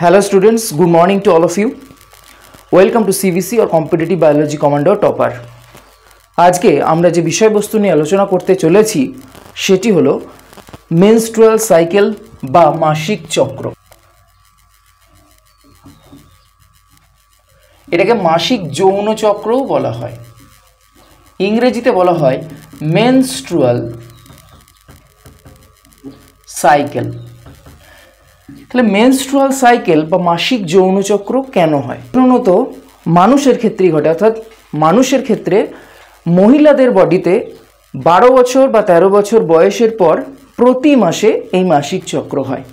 Hello students, good morning to all of you. Welcome to CBC or Competitive Biology Commando Topper. আজকে আমরা যে বিষয়বস্তু নিয়ে আলোচনা করতে চলেছি সেটি হলো মেনস্ট্রুয়াল সাইকেল বা মাসিক চক্র। এটাকে মাসিক যৌন চক্রও বলা হয়। ইংরেজিতে বলা হয় মেনস্ট্রুয়াল সাইকেল। তাহলে মেনস্ট্রুয়াল সাইকেল বা মাসিক যৌন চক্র কেন হয়? সাধারণত মানুষের ক্ষেত্রেই ঘটে, অর্থাৎ মানুষের ক্ষেত্রে মহিলাদের বডিতে 12 বছর বা 13 বছর বয়সের পর প্রতি মাসে এই মাসিক চক্র হয়।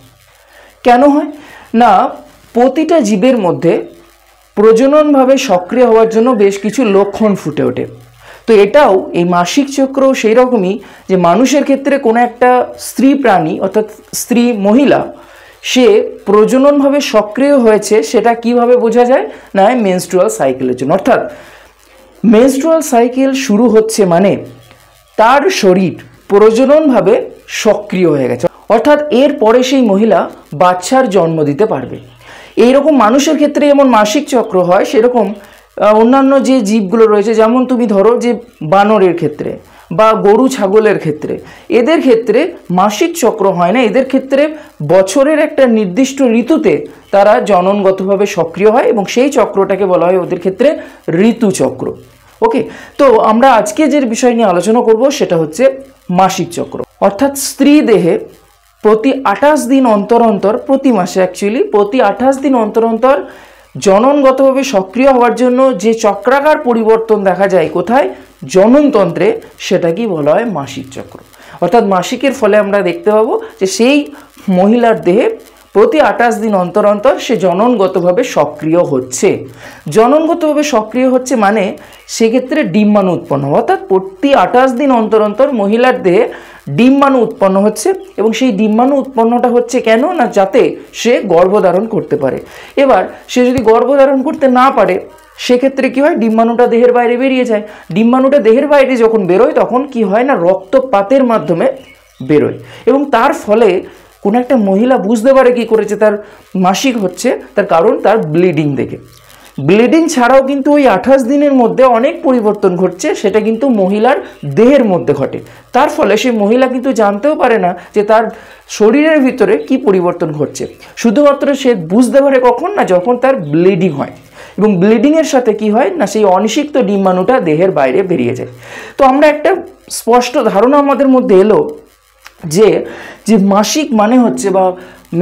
কেন হয় না, প্রতিটা জীবের মধ্যে প্রজননভাবে সক্রিয় হওয়ার জন্য বেশ কিছু লক্ষণ ফুটে ওঠে। তো এটাও এই মাসিক চক্র সেই রকমই যে মানুষের ক্ষেত্রে কোনো একটা স্ত্রী প্রাণী অর্থাৎ স্ত্রী মহিলা সে প্রজননভাবে সক্রিয় হয়েছে সেটা কিভাবে বোঝা যায় না মেনস্ট্রুয়াল সাইকেলের জন্য। অর্থাৎ মেনস্ট্রুয়াল সাইকেল শুরু হচ্ছে মানে তার শরীর প্রজননভাবে সক্রিয় হয়ে গেছে, অর্থাৎ এর পরে সেই মহিলা বাচ্চার জন্ম দিতে পারবে। এইরকম মানুষের ক্ষেত্রে যেমন মাসিক চক্র হয় সেরকম অন্যান্য যে জীবগুলো রয়েছে, যেমন তুমি ধরো যে বানরের ক্ষেত্রে বা গরু ছাগলের ক্ষেত্রে, এদের ক্ষেত্রে মাসিক চক্র হয় না। এদের ক্ষেত্রে বছরের একটা নির্দিষ্ট ঋতুতে তারা জননগতভাবে সক্রিয় হয় এবং সেই চক্রটাকে বলা হয় ওদের ক্ষেত্রে ঋতুচক্র। ওকে, তো আমরা আজকে যে বিষয় নিয়ে আলোচনা করব সেটা হচ্ছে মাসিক চক্র। অর্থাৎ স্ত্রী দেহে প্রতি 28 দিন অন্তর অন্তর, প্রতি মাসে অ্যাকচুয়ালি প্রতি 28 দিন অন্তর অন্তর জননগতভাবে সক্রিয় হওয়ার জন্য যে চক্রাকার পরিবর্তন দেখা যায় কোথায়, জননতন্ত্রে, সেটাকেই বলা হয় মাসিক চক্র। অর্থাৎ মাসিকের ফলে আমরা দেখতে পাবো যে সেই মহিলার দেহে প্রতি 28 দিন অন্তর অন্তর সে জননগতভাবে সক্রিয় হচ্ছে। জননগতভাবে সক্রিয় হচ্ছে মানে সেক্ষেত্রে ডিম্বাণু উৎপন্ন, অর্থাৎ প্রতি 28 দিন অন্তর অন্তর মহিলার দেহে ডিম্বাণু উৎপন্ন হচ্ছে এবং সেই ডিম্বাণু উৎপন্নটা হচ্ছে কেন না যাতে সে গর্ভধারণ করতে পারে। এবার সে যদি গর্ভধারণ করতে না পারে সেক্ষেত্রে কি হয়, ডিম্বাণুটা দেহের বাইরে বেরিয়ে যায়। ডিম্বাণুটা দেহের বাইরে যখন বেরোয় তখন কি হয় না রক্তপাতের মাধ্যমে বেরোয় এবং তার ফলে কোনো একটা মহিলা বুঝতে পারে কি করেছে তার মাসিক হচ্ছে, তার কারণ তার ব্লিডিং দেখে। ব্লিডিং ছাড়াও কিন্তু ওই 28 দিনের মধ্যে অনেক পরিবর্তন ঘটছে, সেটা কিন্তু মহিলার দেহের মধ্যে ঘটে। তার ফলে সেই মহিলা কিন্তু জানতেও পারে না যে তার শরীরের ভিতরে কি পরিবর্তন ঘটছে। শুধুমাত্র সে বুঝতে পারে কখন না যখন তার ব্লিডিং হয় এবং ব্লিডিংয়ের সাথে কি হয় না সেই অনিষিক্ত ডিম্বাণুটা দেহের বাইরে বেরিয়ে যায়। তো আমরা একটা স্পষ্ট ধারণা আমাদের মধ্যে এলো যে মাসিক মানে হচ্ছে বা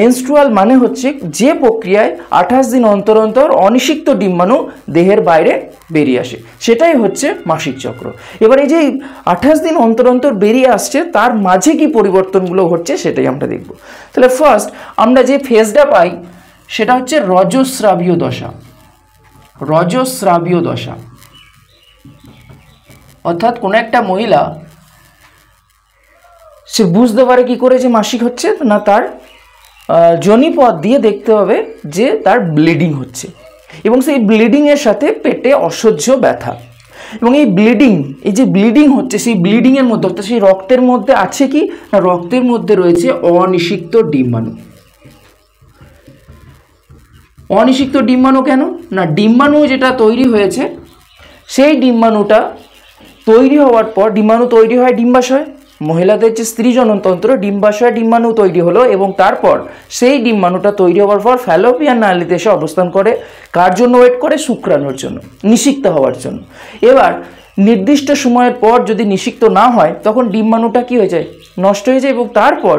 মেনস্ট্রুয়াল মানে হচ্ছে যে প্রক্রিয়ায় 28 দিন অন্তর অন্তর অনিষিক্ত ডিম্বাণু দেহের বাইরে বেরিয়ে আসে, সেটাই হচ্ছে মাসিক চক্র। এবার এই যে 28 দিন অন্তর অন্তর বেরিয়ে আসছে তার মাঝে কি পরিবর্তনগুলো ঘটছে সেটাই আমরা দেখব। তাহলে ফার্স্ট আমরা যে ফেজটা পাই সেটা হচ্ছে রজস্রাবীয় দশা। রজস্রাবীয় দশা অর্থাৎ কোনো একটা মহিলা সে বুঝতে পারে কি করে যে মাসিক হচ্ছে না, তার যোনিপথ দিয়ে দেখতে হবে যে তার ব্লিডিং হচ্ছে এবং সেই ব্লিডিংয়ের সাথে পেটে অসহ্য ব্যথা এবং এই যে ব্লিডিং হচ্ছে সেই ব্লিডিংয়ের মধ্যে অর্থাৎ সেই রক্তের মধ্যে আছে কি না, রক্তের মধ্যে রয়েছে অনিষিক্ত ডিম্বাণু। অনিষিক্ত ডিম্বাণু কেন না, ডিম্বাণু যেটা তৈরি হয়েছে সেই ডিম্বাণুটা তৈরি হওয়ার পর ডিম্বাণু তৈরি হয় ডিম্বাশয়। মহিলাদের যে স্ত্রী জননতন্ত্র ডিম্বাশয় ডিম্বাণু তৈরি হলো এবং তারপর সেই ডিম্বাণুটা তৈরি হওয়ার পর ফ্যালোপিয়ান নালীতে এসে অবস্থান করে। কার জন্য ওয়েট করে? শুক্রাণুর জন্য, নিষিক্ত হওয়ার জন্য। এবার নির্দিষ্ট সময়ের পর যদি নিষিক্ত না হয় তখন ডিম্বাণুটা কি হয়ে যায়, নষ্ট হয়ে যায় এবং তারপর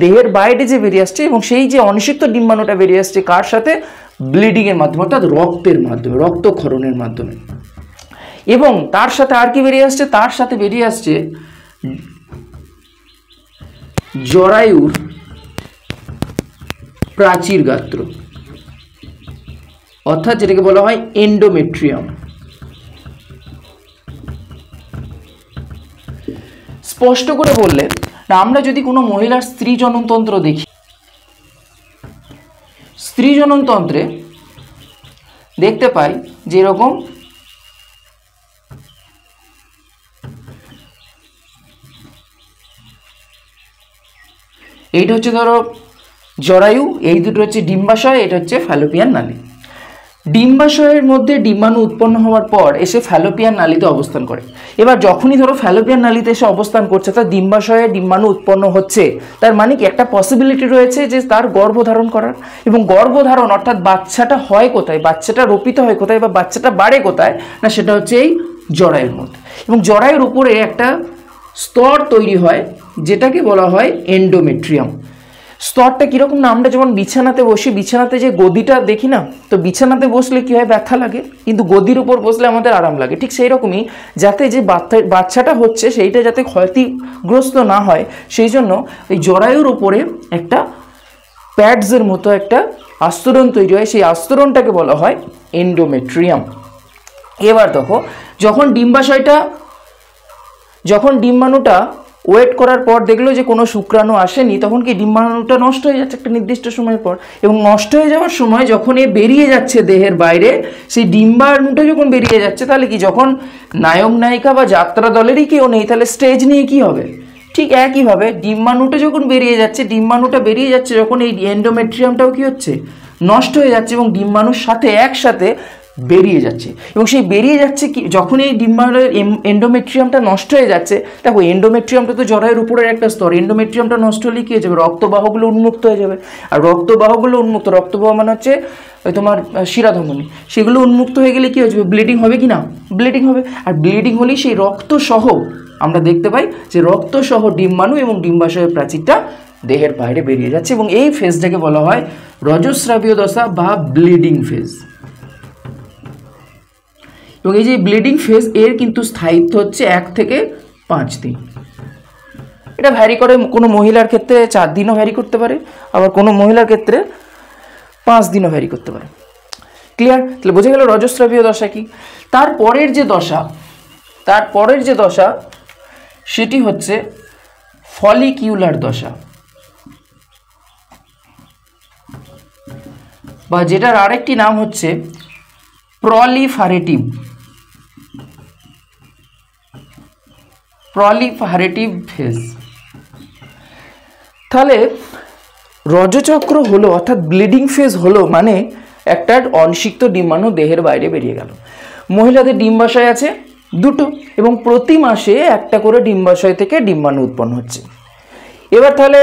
দেহের বাইরে যে বেরিয়ে আসছে এবং সেই যে অনিষিক্ত ডিম্বাণুটা বেরিয়ে আসছে কার সাথে, ব্লিডিংয়ের মাধ্যমে অর্থাৎ রক্তের মাধ্যমে, রক্তক্ষরণের মাধ্যমে। এবং তার সাথে আর কি বেরিয়ে আসছে, তার সাথে বেরিয়ে আসছে জরায়ুর প্রাচীর গাত্র অর্থাৎ যেটাকে বলা হয় এন্ডোমেট্রিয়াম। স্পষ্ট করে বললে না, আমরা যদি কোনো মহিলার স্ত্রী জননতন্ত্র দেখি, স্ত্রী জননতন্ত্রে দেখতে পাই যে এরকম এইটা হচ্ছে ধরো জরায়ু, এই দুটো হচ্ছে ডিম্বাশয়, এটা হচ্ছে ফ্যালোপিয়ান নালী। ডিম্বাশয়ের মধ্যে ডিম্বাণু উৎপন্ন হওয়ার পর এসে ফ্যালোপিয়ান নালীতে অবস্থান করে। এবার যখনই ধরো ফ্যালোপিয়ান নালীতে এসে অবস্থান করছে, তার ডিম্বাশয়ে ডিম্বাণু উৎপন্ন হচ্ছে, তার মানে কি একটা পসিবিলিটি রয়েছে যে তার গর্ভধারণ করার। এবং গর্ভধারণ অর্থাৎ বাচ্চাটা হয় কোথায়, বাচ্চাটা রোপিত হয় কোথায় বা বাচ্চাটা বাড়ে কোথায়, না সেটা হচ্ছে এই জরায়ুর মধ্যে। এবং জরায়ুর উপরে একটা স্তর তৈরি হয় যেটাকে বলা হয় এন্ডোমেট্রিয়াম। স্তরটা কীরকম না, আমরা যেমন বিছানাতে বসি, বিছানাতে যে গদিটা দেখি না, তো বিছানাতে বসলে কী হয়, ব্যথা লাগে, কিন্তু গদির উপর বসলে আমাদের আরাম লাগে। ঠিক সেই রকমই যাতে যে বাচ্চাটা হচ্ছে সেইটা যাতে ক্ষতিগ্রস্ত না হয়, সেই জন্য এই জরায়ুর উপরে একটা প্যাডসের মতো একটা আস্তরণ তৈরি হয়, সেই আস্তরণটাকে বলা হয় এন্ডোমেট্রিয়াম। এবার দেখো, যখন ডিম্বাণুটা ওয়েট করার পর দেখলো যে কোনো শুক্রাণু আসেনি, তখন কি ডিম্বাণুটা নষ্ট হয়ে যাচ্ছে একটা নির্দিষ্ট সময়ের পর। এবং নষ্ট হয়ে যাওয়ার সময় যখন এ বেরিয়ে যাচ্ছে দেহের বাইরে, সেই ডিম্বাণুটা যখন বেরিয়ে যাচ্ছে, তাহলে কি যখন নায়ক নায়িকা বা যাত্রা দলেরই কেউ নেই, তাহলে স্টেজ নিয়ে কি হবে, ঠিক একইভাবে ডিম্বাণুটা যখন বেরিয়ে যাচ্ছে, যখন এই এন্ডোমেট্রিয়ামটাও কি হচ্ছে, নষ্ট হয়ে যাচ্ছে এবং ডিম্বাণুর সাথে একসাথে বেরিয়ে যাচ্ছে। এবং সেই বেরিয়ে যাচ্ছে কি, যখন এই ডিম্বাণুর এন্ডোমেট্রিয়ামটা নষ্ট হয়ে যাচ্ছে, দেখো এন্ডোমেট্রিয়ামটা তো জরায়ুর উপরের একটা স্তর, এন্ডোমেট্রিয়ামটা নষ্ট হলে কী হয়ে যাবে, রক্তবাহগুলো উন্মুক্ত হয়ে যাবে। আর রক্তবাহ মানে হচ্ছে ওই তোমার শিরাধমনী, সেগুলো উন্মুক্ত হয়ে গেলে কী হয়ে যাবে, ব্লিডিং হবে কি না, ব্লিডিং হবে। আর ব্লিডিং হলেই সেই রক্তসহ আমরা দেখতে পাই যে রক্তসহ ডিম্বাণু এবং ডিম্বাশয়ের প্রাচীরটা দেহের বাইরে বেরিয়ে যাচ্ছে। এবং এই ফেজটাকে বলা হয় রজস্রাবীয় দশা বা ব্লিডিং ফেজ। এবং এই যে ব্লিডিং ফেজ, এর কিন্তু স্থায়িত্ব হচ্ছে 1 থেকে 5 দিন। এটা ভ্যারি করে, কোনো মহিলার ক্ষেত্রে 4 দিনও ভ্যারি করতে পারে, আবার কোনো মহিলার ক্ষেত্রে 5 দিনও ভ্যারি করতে পারে। ক্লিয়ার? তাহলে বোঝা গেল রজস্রাবীয় দশা কি। তারপরের যে দশা সেটি হচ্ছে ফলিকিউলার দশা, বা যেটার আরেকটি নাম হচ্ছে প্রলিফারেটিভ ফেজ। তাহলে রজচক্র হলো অর্থাৎ ব্লিডিং ফেজ হলো মানে একটা অনিষিক্ত ডিম্বাণু দেহের বাইরে বেরিয়ে গেল। মহিলাদের ডিম্বাশয় আছে 2টো এবং প্রতি মাসে একটা করে ডিম্বাশয় থেকে ডিম্বাণু উৎপন্ন হচ্ছে। এবার তাহলে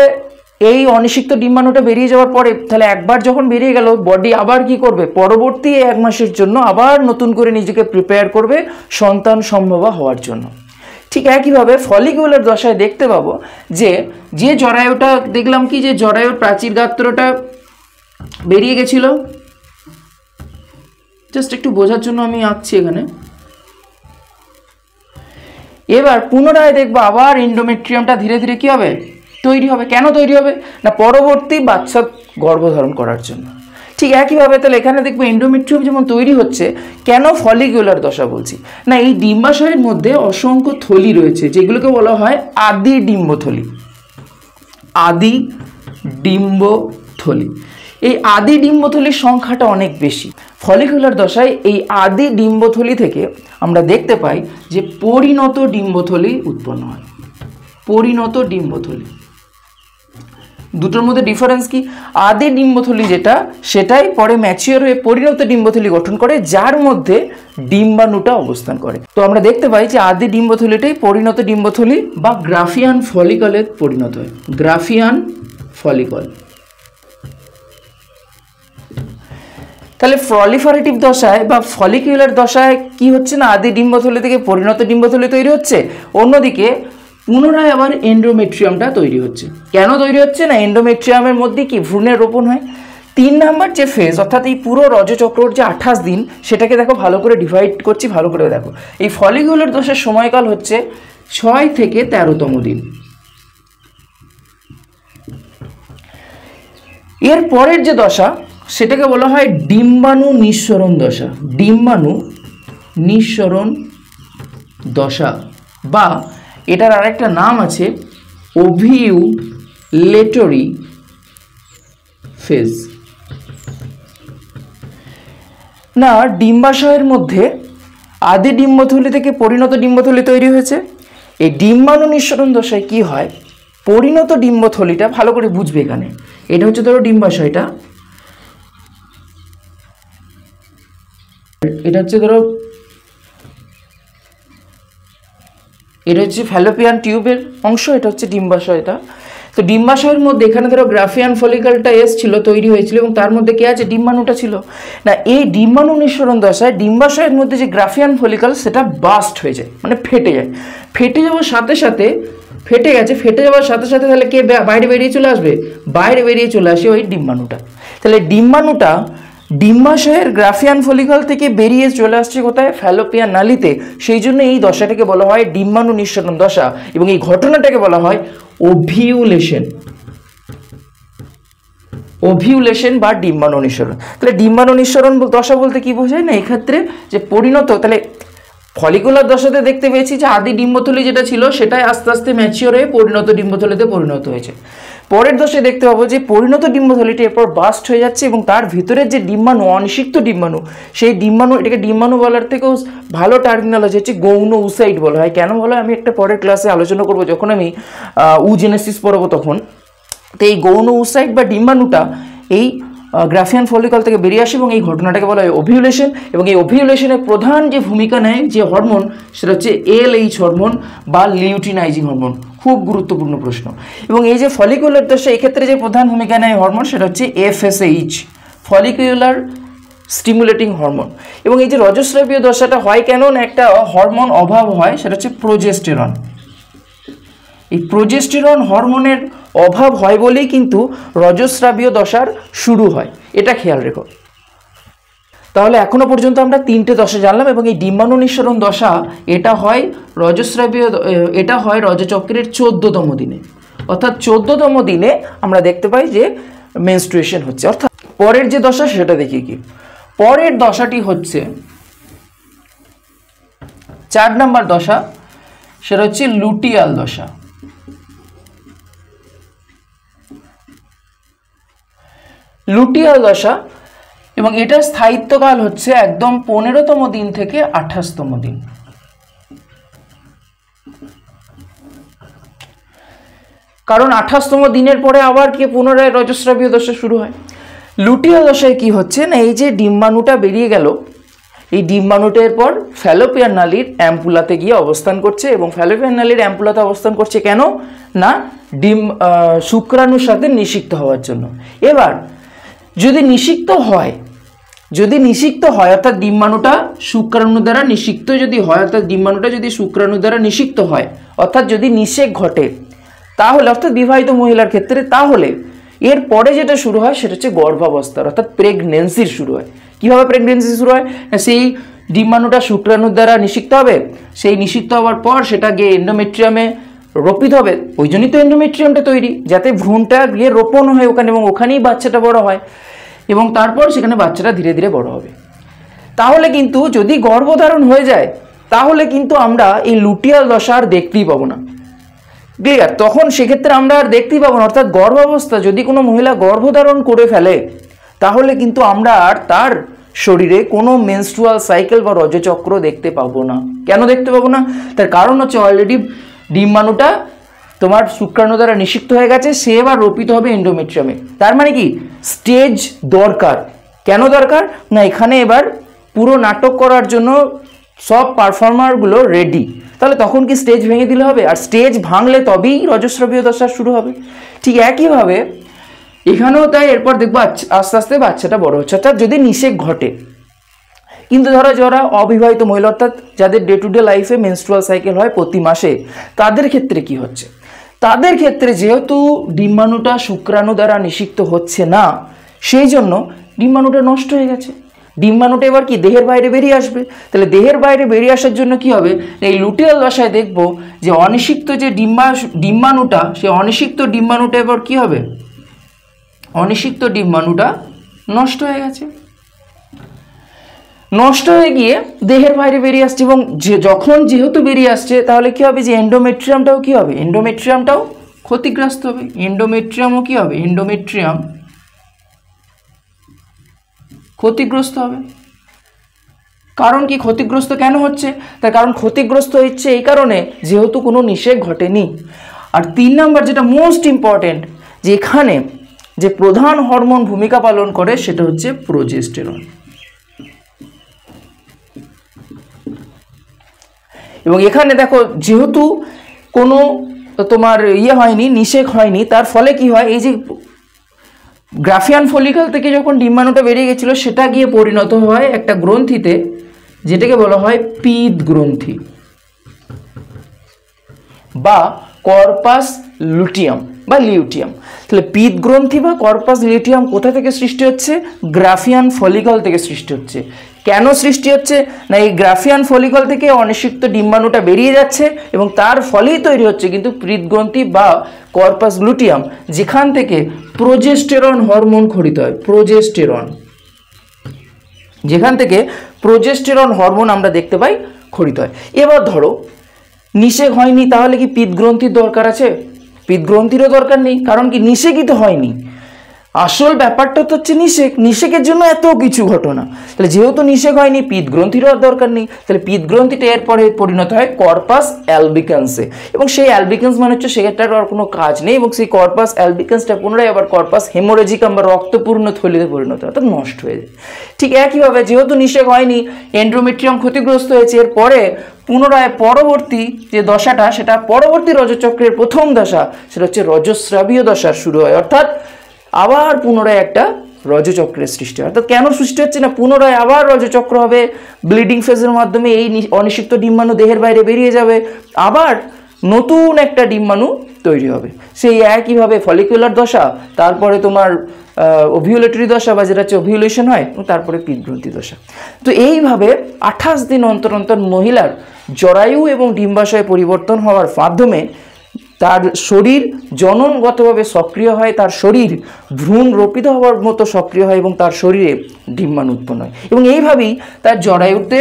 এই অনিষিক্ত ডিম্বাণুটা বেরিয়ে যাওয়ার পরে তাহলে একবার যখন বেরিয়ে গেল, বডি আবার কি করবে, পরবর্তী 1 মাসের জন্য আবার নতুন করে নিজেকে প্রিপেয়ার করবে সন্তান সম্ভবা হওয়ার জন্য। ঠিক একইভাবে ফলিকুলার দশায় দেখতে পাবো যে জরায়ুটা দেখলাম কি, যে জরায়ুর প্রাচীর গাত্রটা বেরিয়ে গেছিল, জাস্ট একটু বোঝার জন্য আমি আঁকছি এখানে। এবার পুনরায় দেখবো আবার এন্ডোমেট্রিয়ামটা ধীরে ধীরে কি হবে, তৈরি হবে। কেন তৈরি হবে না, পরবর্তী বাচ্চা গর্ভধারণ করার জন্য। ঠিক একইভাবে তাহলে এখানে দেখবো এন্ডোমেট্রিয়াম যেমন তৈরি হচ্ছে, কেন ফলিকুলার দশা বলছি না, এই ডিম্বাশয়ের মধ্যে অসংখ্য থলি রয়েছে যেগুলোকে বলা হয় আদি ডিম্বথলি। এই আদি ডিম্বথলির সংখ্যাটা অনেক বেশি। ফলিকুলার দশায় এই আদি ডিম্বথলি থেকে আমরা দেখতে পাই যে পরিণত ডিম্বথলি উৎপন্ন হয়। পরিণত ডিম্বথলি, দুটোর মধ্যে ডিফারেন্স কি, আদি ডিম্বথলি যেটা সেটাই পরে ম্যাচিওর হয়ে পরিণত ডিম্বথলি গঠন করে, যার মধ্যে ডিম্বাণুটা অবস্থান করে। তো আমরা দেখতে পাই যে আদি ডিম্বথলিটাই পরিণত ডিম্বথলি বা গ্রাফিয়ান ফলিকলে পরিণত হয়। Graafian follicle. তাহলে প্রলিফারেটিভ দশায় বা ফলিকুলার দশায় কি হচ্ছে না, আদি ডিম্বথলি থেকে পরিণত ডিম্বথলি তৈরি হচ্ছে, অন্যদিকে পুনরায় আবার এন্ডোমেট্রিয়ামটা তৈরি হচ্ছে। কেন তৈরি হচ্ছে না, এন্ডোমেট্রিয়ামের মধ্যে কি ভ্রূণের রোপণ হয়। 3 নম্বর যে ফেজ অর্থাৎ এই পুরো রজচক্রর যে 28 দিন, সেটাকে দেখো ভালো করে ডিভাইড করছি, ভালো করে দেখো। এই ফলিকুলার দশার সময়কাল হচ্ছে 6 থেকে 13তম দিন। এর পরের যে দশা সেটাকে বলা হয় ডিম্বাণু নিঃসরণ দশা। ডিম্বাণু নিঃসরণ দশা, বা এটার আরেকটা নাম আছে ওভিউলেটরি ফেজ। না, ডিম্বাশয়ের মধ্যে আদি ডিম্বথলি থেকে পরিণত ডিম্বথলি তৈরি হয়েছে। এই ডিম্বাণু নিঃসরণ দশায় কি হয়, পরিণত ডিম্বথলিটা ভালো করে বুঝবে এখানে, এটা হচ্ছে ধরো ডিম্বাশয়টা, এটা হচ্ছে ধরো, এটা হচ্ছে ফ্যালোপিয়ান টিউবের অংশ, এটা হচ্ছে ডিম্বাশয়টা। তো ডিম্বাশয়ের মধ্যে এখানে ধরো গ্রাফিয়ান ফলিকলটা এসেছিল, তৈরি হয়েছিল, এবং তার মধ্যে কি আছে, ডিম্বাণুটা ছিল না। এই ডিম্বাণু নিঃসরণ দশায় ডিম্বাশয়ের মধ্যে যে গ্রাফিয়ান ফলিকল সেটা বাস্ট হয়ে যায়, মানে ফেটে যায়। ফেটে যাওয়ার সাথে সাথে, ফেটে গেছে, ফেটে যাওয়ার সাথে সাথে তাহলে কে বাইরে বেরিয়ে চলে আসবে, বাইরে বেরিয়ে চলে আসে ওই ডিম্বাণুটা। তাহলে ডিম্বাণুটা ডিম্বাশয়ের গ্রাফিয়ান ফলিকল থেকে বেরিয়ে চলে আসছে কোথায়, ফ্যালোপিয়ান নালীতে। সেই জন্য এই দশাটাকে বলা হয় ডিম্বাণু নিঃসরণ দশা, এবং এই ঘটনাটাকে বলা হয় ওভিউলেশন, ওভিউলেশন বা ডিম্বাণু নিঃসরণ। তাহলে ডিম্বাণু নিঃসরণ দশা বলতে কি বোঝায় না, এক্ষেত্রে যে পরিণত, তাহলে ফলিকুলার দশাতে দেখতে পেয়েছি যে আদি ডিম্বথলি যেটা ছিল সেটাই আস্তে আস্তে ম্যাচিওর হয়ে পরিণত ডিম্বথলিতে পরিণত হয়েছে। পরের দশায় দেখতে পাবো যে পরিণত ডিম্বথলিটি এরপর বাস্ট হয়ে যাচ্ছে, এবং তার ভিতরের যে ডিম্বাণু, অনিষিক্ত ডিম্বাণু, সেই ডিম্বাণু, এটাকে ডিম্বাণু বলার থেকেও ভালো টার্মিনোলজি হচ্ছে গৌণ উসাইট বলা হয়। কেন বলা হয় আমি একটা পরের ক্লাসে আলোচনা করবো, যখন আমি উজেনেসিস পড়াবো তখন। তো এই গৌণ উসাইট বা ডিম্বাণুটা এই গ্রাফিয়ান ফলিকল থেকে বেরিয়ে আসে, এবং এই ঘটনাটাকে বলা হয় ওভিউলেশন। এবং এই ওভিউলেশনের প্রধান যে ভূমিকা নেয় যে হরমোন, সেটা হচ্ছে LH হরমোন বা লিউটিনাইজিং হরমোন। খুব গুরুত্বপূর্ণ প্রশ্ন। এবং এই যে ফলিকুলার দশা, এক্ষেত্রে যে প্রধান ভূমিকা নেয় হরমোন, সেটা হচ্ছে FSH, ফলিকুলার স্টিমুলেটিং হরমোন। এবং এই যে রজস্রাবীয় দশাটা হয় কেন না, একটা হরমোন অভাব হয়, সেটা হচ্ছে প্রোজেস্টেরন। এই প্রোজেস্টেরন হরমোনের অভাব হয় বলেই কিন্তু রজস্রাবীয় দশার শুরু হয়, এটা খেয়াল রেখো। তাহলে এখনো পর্যন্ত আমরা তিনটে দশা জানলাম, এবং এই ডিম্বাণু নিঃসরণ দশা এটা হয় রজস্রাবীয়, এটা হয় রজচক্রের 14তম দিনে, অর্থাৎ 14তম দিনে আমরা দেখতে পাই যে মেনস্ট্রুয়েশন হচ্ছে। অর্থাৎ পরের যে দশা সেটা দেখি কি, পরের দশাটি হচ্ছে 4 নম্বর দশা, সেটা হচ্ছে লুটিয়াল দশা। লুটিয়াল দশা, এবং এটার স্থায়িত্বকাল হচ্ছে একদম 15তম দিন থেকে 28তম দিন। কারণ 28তম দিনের পরে আবার কি পুনরায় রজস্রাবীয় দশা শুরু হয়। লুটিয়াল দশায় কি হচ্ছে না, এই যে ডিম্বাণুটা বেরিয়ে গেল, এই ডিম্বাণুটার পর ফ্যালোপিয়ান নালীর অ্যাম্পুলাতে গিয়ে অবস্থান করছে, এবং ফ্যালোপিয়ান নালীর অ্যাম্পুলাতে অবস্থান করছে কেন না, শুক্রাণুর সাথে নিষিক্ত হওয়ার জন্য। এবার যদি নিষিক্ত হয়, যদি নিষিক্ত হয়, অর্থাৎ ডিম্বাণুটা শুক্রাণু দ্বারা নিষিক্ত যদি হয়, অর্থাৎ ডিম্বাণুটা যদি শুক্রাণু দ্বারা নিষিক্ত হয়, অর্থাৎ যদি নিষেক ঘটে, তাহলে অর্থাৎ বিবাহিত মহিলার ক্ষেত্রে, তাহলে এর পরে যেটা শুরু হয় সেটা হচ্ছে গর্ভাবস্থার, অর্থাৎ প্রেগনেন্সির শুরু হয়। কীভাবে প্রেগনেন্সি শুরু হয় না, সেই ডিম্বাণুটা শুক্রাণুর দ্বারা নিষিক্ত হবে, সেই নিষিক্ত হওয়ার পর সেটা গিয়ে এন্ডোমেট্রিয়ামে রোপিত হবে। ওই জন্যই তো এন্ডোমেট্রিয়ামটা তৈরি, যাতে ভ্রূণটা গিয়ে রোপণ হয় ওখানে, এবং ওখানেই বাচ্চাটা বড় হয়, এবং তারপর সেখানে বাচ্চাটা ধীরে ধীরে বড় হবে। তাহলে কিন্তু যদি গর্ভধারণ হয়ে যায়, তাহলে কিন্তু আমরা এই লুটিয়াল দশা আর দেখতেই পাবো না। ক্লিয়ার? তখন সেক্ষেত্রে আমরা আর দেখতেই পাবো না, অর্থাৎ গর্ভাবস্থা যদি কোনো মহিলা গর্ভধারণ করে ফেলে, তাহলে কিন্তু আমরা আর তার শরীরে কোনো মেনস্ট্রুয়াল সাইকেল বা রজচক্র দেখতে পাবো না। কেন দেখতে পাবো না? তার কারণ হচ্ছে অলরেডি ডিম্বাণুটা তোমার শুক্রাণু দ্বারা নিষিক্ত হয়ে গেছে, সে এবার রোপিত হবে এন্ডোমেট্রিয়ামে। তার মানে কি স্টেজ দরকার। কেন দরকার না, এখানে এবার পুরো নাটক করার জন্য সব পারফর্মারগুলো রেডি। তাহলে তখন কি স্টেজ ভেঙে দিলে হবে? আর স্টেজ ভাঙলে তবেই রজস্রাবীয় দশা শুরু হবে। ঠিক একইভাবে এখানেও তাই। এরপর দেখবো আস্তে আস্তে বাচ্চাটা বড় হচ্ছে, অর্থাৎ যদি নিষেক ঘটে। কিন্তু ধরো যারা অবিবাহিত মহিলা, অর্থাৎ যাদের ডে টু ডে লাইফে মেনস্ট্রুয়াল সাইকেল হয় প্রতি মাসে, তাদের ক্ষেত্রে কি হচ্ছে? তাদের ক্ষেত্রে যেহেতু ডিম্বাণুটা শুক্রাণু দ্বারা নিষিক্ত হচ্ছে না, সেই জন্য ডিম্বাণুটা নষ্ট হয়ে গেছে। ডিম্বাণুটা এবার কি দেহের বাইরে বেরিয়ে আসবে। তাহলে দেহের বাইরে বেরিয়ে আসার জন্য কি হবে, এই লুটিয়াল দশায় দেখবো যে অনিষিক্ত যে ডিম্বাণুটা, সেই অনিষিক্ত ডিম্বাণুটা এবার কি হবে, অনিষিক্ত ডিম্বাণুটা নষ্ট হয়ে গেছে, নষ্ট হয়ে গিয়ে দেহের বাইরে বেরিয়ে আসছে। এবং যখন যেহেতু বেরিয়ে আসছে, তাহলে কি হবে যে এন্ডোমেট্রিয়ামটাও কি হবে, এন্ডোমেট্রিয়ামটাও ক্ষতিগ্রস্ত হবে। এন্ডোমেট্রিয়ামও কি হবে, এন্ডোমেট্রিয়াম ক্ষতিগ্রস্ত হবে। কারণ কি ক্ষতিগ্রস্ত কেন হচ্ছে? তার কারণ ক্ষতিগ্রস্ত হচ্ছে এই কারণে যেহেতু কোনো নিষেক ঘটেনি। আর 3 নাম্বার যেটা মোস্ট ইম্পর্টেন্ট, যে এখানে যে প্রধান হরমোন ভূমিকা পালন করে সেটা হচ্ছে প্রোজেস্টেরন। এবং এখানে দেখো যেহেতু কোনো তোমার হয়নি, নিষেক হয়নি, তার ফলে কি হয়, এই যে গ্রাফিয়ান ফলিকল থেকে যখন ডিম্বাণুটা বেরিয়ে গেছিলো সেটা গিয়ে পরিণত হয় একটা গ্রন্থিতে, যেটাকে বলা হয় পিত গ্রন্থি বা কর্পাস লুটিয়াম বা লিউটিয়াম। তাহলে পিত গ্রন্থি বা কর্পাস লিউটিয়াম কোথা থেকে সৃষ্টি হচ্ছে? গ্রাফিয়ান ফলিকল থেকে সৃষ্টি হচ্ছে। কেন সৃষ্টি হচ্ছে না, এই গ্রাফিয়ান ফলিকল থেকে অনিষিক্ত ডিম্বাণুটা বেরিয়ে যাচ্ছে এবং তার ফলেই তৈরি হচ্ছে কিন্তু পিত গ্রন্থি বা কর্পাস লুটিয়াম, যেখান থেকে প্রোজেস্টেরন হরমোন খরিত হয়। প্রোজেস্টেরন, যেখান থেকে প্রোজেস্টেরন হরমোন আমরা দেখতে পাই খরিত হয়। এবার ধরো নিষেক হয়নি, তাহলে কি পিত গ্রন্থির দরকার আছে? পিত গ্রন্থিরও দরকার নেই, কারণ কি নিষেকই তো হয়নি। আসল ব্যাপারটা তো হচ্ছে নিষেক, নিষেকের জন্য এত কিছু ঘটনা। তাহলে যেহেতু নিষেক হয়নি, পিত গ্রন্থিরও দরকার নেই, তাহলে পিত গ্রন্থিটা এরপরে পরিণত হয় কর্পাস অ্যালবিকান্সে, এবং সেই অ্যালবিকান্স মানে হচ্ছে সেটার আর কোনো কাজ নেই, এবং সেই কর্পাস অ্যালবিকান্সটা পুনরায় আবার কর্পাস হেমোরেজিকাম বা রক্তপূর্ণ থলিতে পরিণত হয়, অর্থাৎ নষ্ট হয়ে যায়। ঠিক একইভাবে যেহেতু নিষেক হয়নি, এন্ডোমেট্রিয়াম ক্ষতিগ্রস্ত হয়েছে, এরপরে পুনরায় পরবর্তী যে দশাটা, সেটা পরবর্তী রজচক্রের প্রথম দশা, সেটা হচ্ছে রজস্রাবীয় দশা শুরু হয়, অর্থাৎ আবার পুনরায় একটা রজচক্রের সৃষ্টি হয়। অর্থাৎ কেন সৃষ্টি হচ্ছে না, পুনরায় আবার রজচক্র হবে, ব্লিডিং ফেজের মাধ্যমে এই অনিষিক্ত ডিম্বাণু দেহের বাইরে বেরিয়ে যাবে, আবার নতুন একটা ডিম্বাণু তৈরি হবে। সেই একইভাবে ফলিকুলার দশা, তারপরে তোমার ওভিউলেটরি দশা বা যেটা হচ্ছে ওভিউলেশন হয়, এবং তারপরে পিতগ্রন্থি দশা। তো এইভাবে 28 দিন অন্তর অন্তর মহিলার জরায়ু এবং ডিম্বাশয়ে পরিবর্তন হওয়ার মাধ্যমে তার শরীর জননগতভাবে সক্রিয় হয়, তার শরীর ভ্রূণ রোপিত হওয়ার মতো সক্রিয় হয় এবং তার শরীরে ডিম্বাণু উৎপন্ন হয়, এবং এইভাবেই তার জরায়ুতে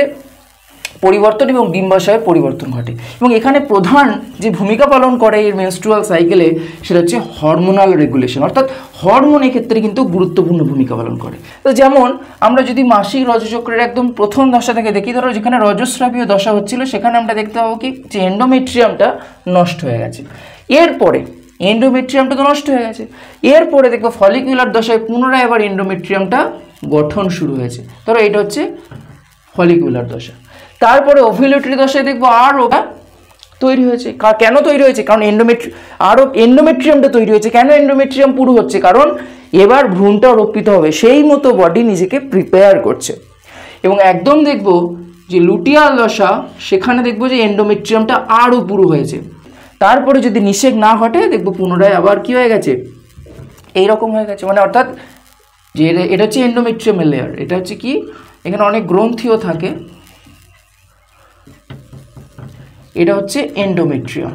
পরিবর্তন এবং ডিম্বাশয়ে পরিবর্তন ঘটে। এবং এখানে প্রধান যে ভূমিকা পালন করে এই মেনস্ট্রুয়াল সাইকেলে, সেটা হচ্ছে হরমোনাল রেগুলেশন, অর্থাৎ হরমোন এক্ষেত্রে কিন্তু গুরুত্বপূর্ণ ভূমিকা পালন করে। তো যেমন আমরা যদি মাসিক রজচক্রের একদম প্রথম দশা থেকে দেখি, ধরো যেখানে রজস্রাবীয় দশা হচ্ছিল, সেখানে আমরা দেখতে পাবো কি যে এন্ডোমেট্রিয়ামটা নষ্ট হয়ে গেছে। এরপরে এন্ডোমেট্রিয়ামটা তো নষ্ট হয়ে গেছে, এরপরে দেখবো ফলিকুলার দশায় পুনরায় আবার এন্ডোমেট্রিয়ামটা গঠন শুরু হয়েছে। ধরো এটা হচ্ছে ফলিকুলার দশা। তারপরে ওভিউলেটরি দশায় দেখবো আর ওটা তৈরি হয়েছে। কেন তৈরি হয়েছে? কারণ এন্ডোমেট্রিয়ামটা তৈরি হয়েছে। কেন এন্ডোমেট্রিয়াম পুরো হচ্ছে? কারণ এবার ভ্রূণটা রোপিত হবে, সেই মতো বডি নিজেকে প্রিপেয়ার করছে। এবং একদম দেখবো যে লুটিয়াল দশা, সেখানে দেখবো যে এন্ডোমেট্রিয়ামটা আরও পুরো হয়েছে। তারপরে যদি নিষেক না ঘটে, দেখবো পুনরায় আবার কি হয়ে গেছে, এইরকম হয়ে গেছে। মানে অর্থাৎ যে এটা হচ্ছে এন্ডোমেট্রিয়ামের লেয়ার, এটা হচ্ছে কি, এখানে অনেক গ্রন্থিও থাকে, এটা হচ্ছে এন্ডোমেট্রিয়াম।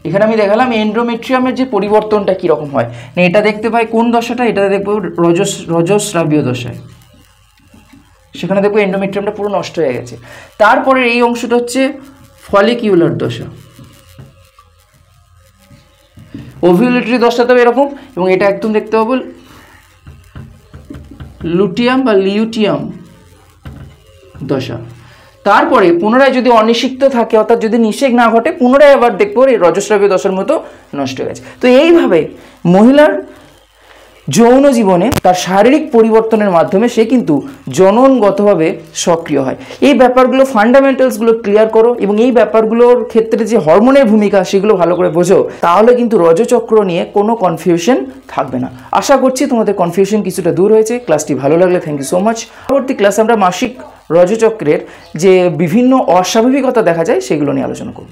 এখানে আমি দেখালাম এন্ডোমেট্রিয়ামের যে পরিবর্তনটা কীরকম হয়, না এটা দেখতে পাই কোন দশাটা, এটা দেখবো রজস্রাবীয় দশায়, সেখানে দেখবো এন্ডোমেট্রিয়ামটা পুরো নষ্ট হয়ে গেছে। তারপরে এই অংশটা হচ্ছে ফলিকিউলার দশা, ওভিউলেটরি দশাতেও এরকম, এবং এটা একদম দেখতে পাবো লুটিয়াম বা লিউটিয়াম দশা। তারপরে পুনরায় যদি অনিষিক্ত থাকে, অর্থাৎ যদি নিষেক না ঘটে, পুনরায় আবার দেখবো এই রজস্রাবীয় দশার মতো নষ্ট হয়ে গেছে। তো এইভাবে মহিলার যৌন জীবনে তার শারীরিক পরিবর্তনের মাধ্যমে সে কিন্তু জননগতভাবে সক্রিয় হয়। এই ব্যাপারগুলো ফান্ডামেন্টালসগুলো ক্লিয়ার করো, এবং এই ব্যাপারগুলোর ক্ষেত্রে যে হরমোনের ভূমিকা সেগুলো ভালো করে বোঝো, তাহলে কিন্তু রজচক্র নিয়ে কোনো কনফিউশন থাকবে না। আশা করছি তোমাদের কনফিউশন কিছুটা দূর হয়েছে। ক্লাসটি ভালো লাগলে থ্যাংক ইউ সো মাচ। পরবর্তী ক্লাসে আমরা মাসিক রজচক্রের যে বিভিন্ন অস্বাভাবিকতা দেখা যায় সেগুলো নিয়ে আলোচনা করব।